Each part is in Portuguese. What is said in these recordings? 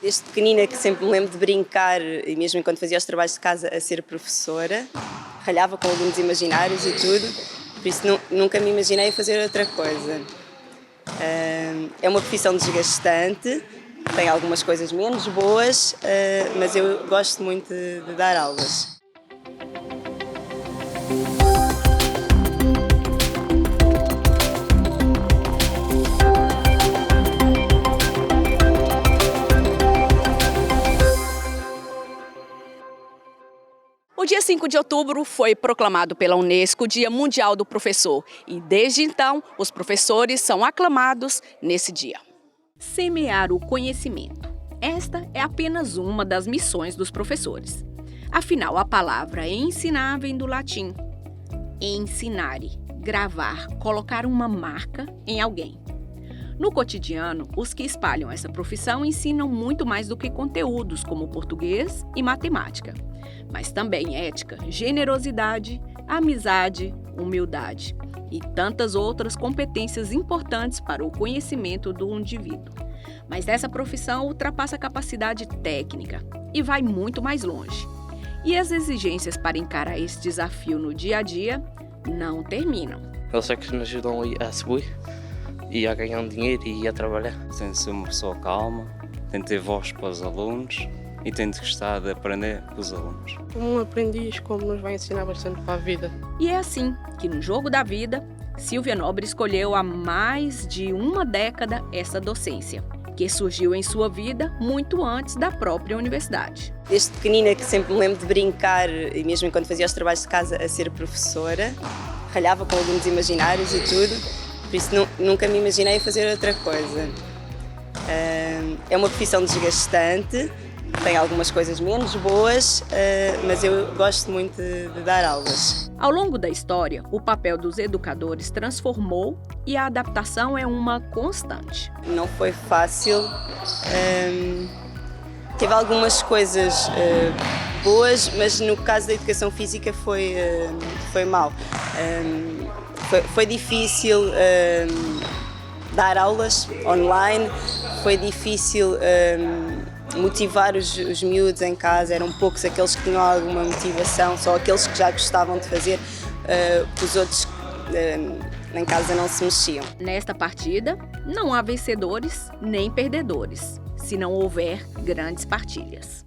Desde pequenina que sempre me lembro de brincar, e mesmo enquanto fazia os trabalhos de casa, a ser professora. Ralhava com alunos imaginários e tudo, por isso nunca me imaginei a fazer outra coisa. É uma profissão desgastante, tem algumas coisas menos boas, mas eu gosto muito de dar aulas. O dia 5 de outubro foi proclamado pela Unesco Dia Mundial do Professor e, desde então, os professores são aclamados nesse dia. Semear o conhecimento. Esta é apenas uma das missões dos professores. Afinal, a palavra ensinar vem do latim ensinare, gravar, colocar uma marca em alguém. No cotidiano, os que espalham essa profissão ensinam muito mais do que conteúdos como português e matemática, mas também ética, generosidade, amizade, humildade e tantas outras competências importantes para o conhecimento do indivíduo. Mas essa profissão ultrapassa a capacidade técnica e vai muito mais longe. E as exigências para encarar esse desafio no dia a dia não terminam. Eles é que nos ajudam a subir e a ganhar um dinheiro e a trabalhar. Tem de ser uma pessoa calma, tem de ter voz para os alunos e tem de gostar de aprender com os alunos. Um aprendiz como nos vai ensinar bastante para a vida. E é assim que no jogo da vida, Silvia Nobre escolheu há mais de uma década essa docência, que surgiu em sua vida muito antes da própria universidade. Desde pequenina que sempre me lembro de brincar, e mesmo enquanto fazia os trabalhos de casa, a ser professora. Ralhava com alunos imaginários e tudo, por isso nunca me imaginei a fazer outra coisa. É uma profissão desgastante, tem algumas coisas menos boas, mas eu gosto muito de dar aulas. Ao longo da história, o papel dos educadores transformou e a adaptação é uma constante. Não foi fácil, teve algumas coisas boas, mas no caso da educação física foi mau. Foi difícil dar aulas online, foi difícil motivar os miúdos em casa, eram poucos aqueles que tinham alguma motivação, só aqueles que já gostavam de fazer, os outros em casa não se mexiam. Nesta partida, não há vencedores nem perdedores, se não houver grandes partilhas.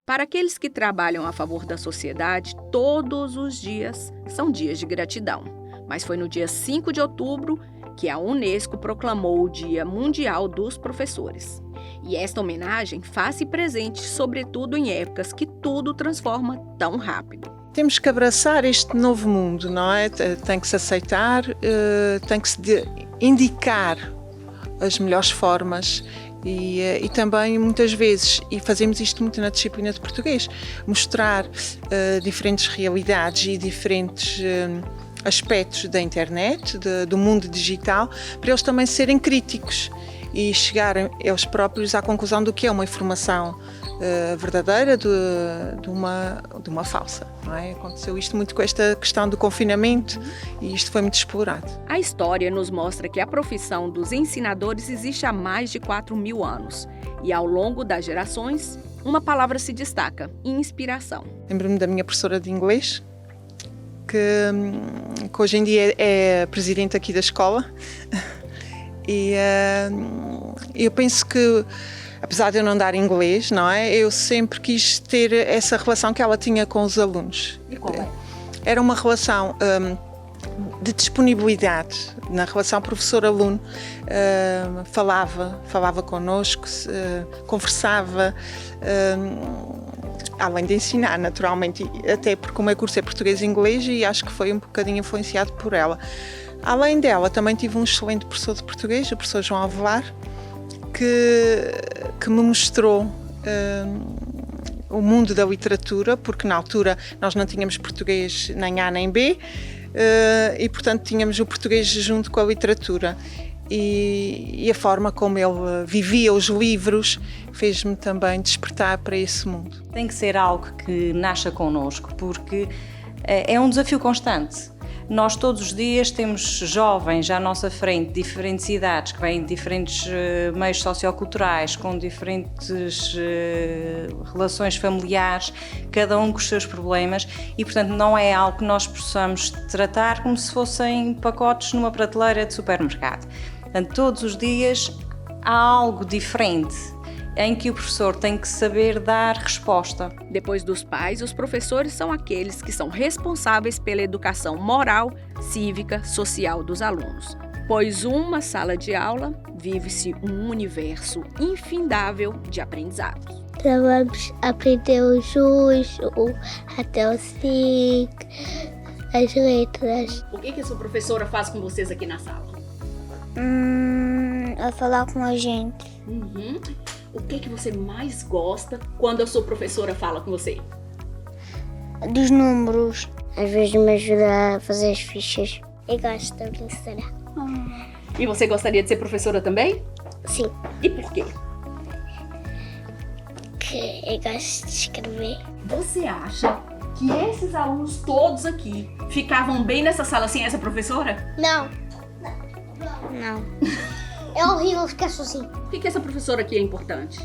Para aqueles que trabalham a favor da sociedade, todos os dias são dias de gratidão. Mas foi no dia 5 de outubro que a Unesco proclamou o Dia Mundial dos Professores. E esta homenagem faz-se presente, sobretudo em épocas que tudo transforma tão rápido. Temos que abraçar este novo mundo, não é? Tem que se aceitar, tem que se indicar as melhores formas e também muitas vezes, e fazemos isto muito na disciplina de português, mostrar diferentes realidades e diferentes aspectos da internet, do mundo digital, para eles também serem críticos e chegarem eles próprios à conclusão do que é uma informação verdadeira de uma falsa. Não é? Aconteceu isto muito com esta questão do confinamento e isto foi muito explorado. A história nos mostra que a profissão dos ensinadores existe há mais de 4.000 anos e ao longo das gerações, uma palavra se destaca: inspiração. Lembro-me da minha professora de inglês, que hoje em dia é presidente aqui da escola, e eu penso que, apesar de eu não dar inglês, não é? Eu sempre quis ter essa relação que ela tinha com os alunos. E qual é? Era uma relação de disponibilidade. Na relação professor-aluno, falava connosco, conversava, além de ensinar, naturalmente, até porque o meu curso é português e inglês e acho que foi um bocadinho influenciado por ela. Além dela, também tive um excelente professor de português, o professor João Avelar, que me mostrou o mundo da literatura, porque na altura nós não tínhamos português nem A nem B, e portanto tínhamos o português junto com a literatura. E a forma como ele vivia os livros fez-me também despertar para esse mundo. Tem que ser algo que nasça connosco, porque é um desafio constante. Nós todos os dias temos jovens à nossa frente, diferentes idades, que vêm de diferentes meios socioculturais, com diferentes relações familiares, cada um com os seus problemas e, portanto, não é algo que nós possamos tratar como se fossem pacotes numa prateleira de supermercado. Portanto, todos os dias há algo diferente em que o professor tem que saber dar resposta. Depois dos pais, os professores são aqueles que são responsáveis pela educação moral, cívica, social dos alunos. Pois uma sala de aula vive-se um universo infindável de aprendizados. Então vamos aprender o jus, até o SIC, as letras. O que a sua professora faz com vocês aqui na sala? A falar com a gente. O que você mais gosta quando a sua professora fala com você? Dos números. Às vezes me ajuda a fazer as fichas. Eu gosto da professora. E você gostaria de ser professora também? Sim, E por quê? que eu gosto de escrever. Você acha que esses alunos todos aqui ficavam bem nessa sala sem essa professora? Não. É horrível ficar sozinho. Por que essa professora aqui é importante?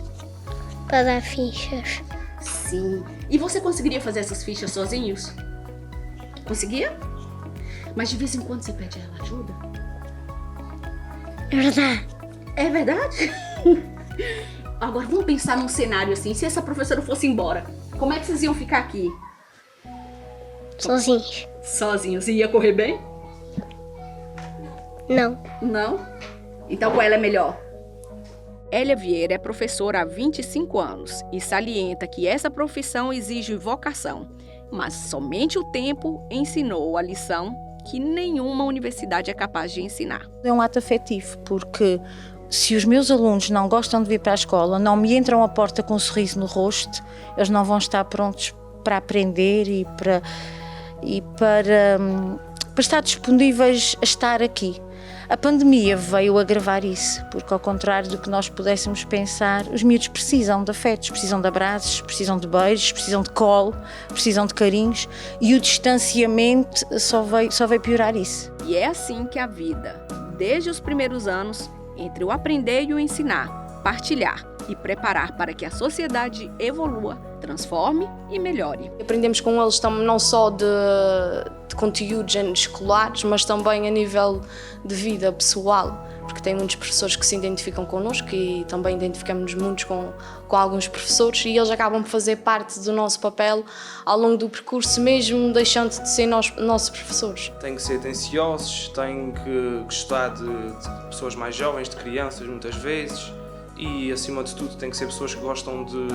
Para dar fichas. Sim. E você conseguiria fazer essas fichas sozinhos? Conseguia? Mas de vez em quando você pede a ela ajuda? É verdade. É verdade? Agora vamos pensar num cenário assim, se essa professora fosse embora, como é que vocês iam ficar aqui? Sozinhos. Sozinhos. E ia correr bem? Não. Não? Então qual ela é melhor? Hélia Vieira é professora há 25 anos e salienta que essa profissão exige vocação, mas somente o tempo ensinou a lição que nenhuma universidade é capaz de ensinar. É um ato afetivo, porque se os meus alunos não gostam de vir para a escola, não me entram à porta com um sorriso no rosto, eles não vão estar prontos para aprender e para estar disponíveis a estar aqui. A pandemia veio agravar isso, porque ao contrário do que nós pudéssemos pensar, os miúdos precisam de afetos, precisam de abraços, precisam de beijos, precisam de colo, precisam de carinhos e o distanciamento só veio piorar isso. E é assim que a vida, desde os primeiros anos, entre o aprender e o ensinar, partilhar e preparar para que a sociedade evolua, transforme e melhore. Aprendemos com eles não só de conteúdos escolares, mas também a nível de vida pessoal, porque tem muitos professores que se identificam connosco e também identificamos-nos muitos com alguns professores e eles acabam por fazer parte do nosso papel ao longo do percurso, mesmo deixando de ser nossos professores. Têm que ser atenciosos, têm que gostar de pessoas mais jovens, de crianças muitas vezes. E, acima de tudo, tem que ser pessoas que gostam de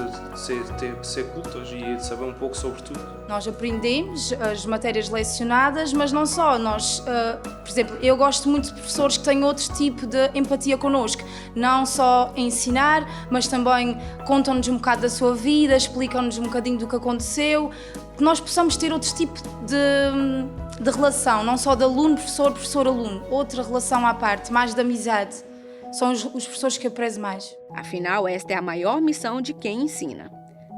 ser cultas e de saber um pouco sobre tudo. Nós aprendemos as matérias lecionadas, mas não só. Nós, por exemplo, eu gosto muito de professores que têm outro tipo de empatia connosco. Não só ensinar, mas também contam-nos um bocado da sua vida, explicam-nos um bocadinho do que aconteceu. Que nós possamos ter outro tipo de relação, não só de aluno-professor, professor-aluno. Outra relação à parte, mais de amizade. São os professores que eu prezo mais. Afinal, esta é a maior missão de quem ensina: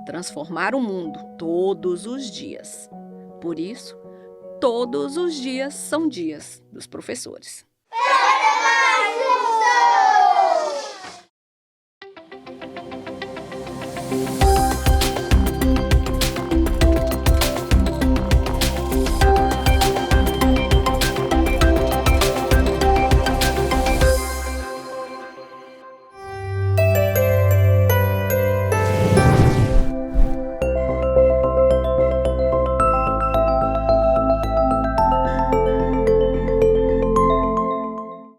transformar o mundo todos os dias. Por isso, todos os dias são dias dos professores. Para mais,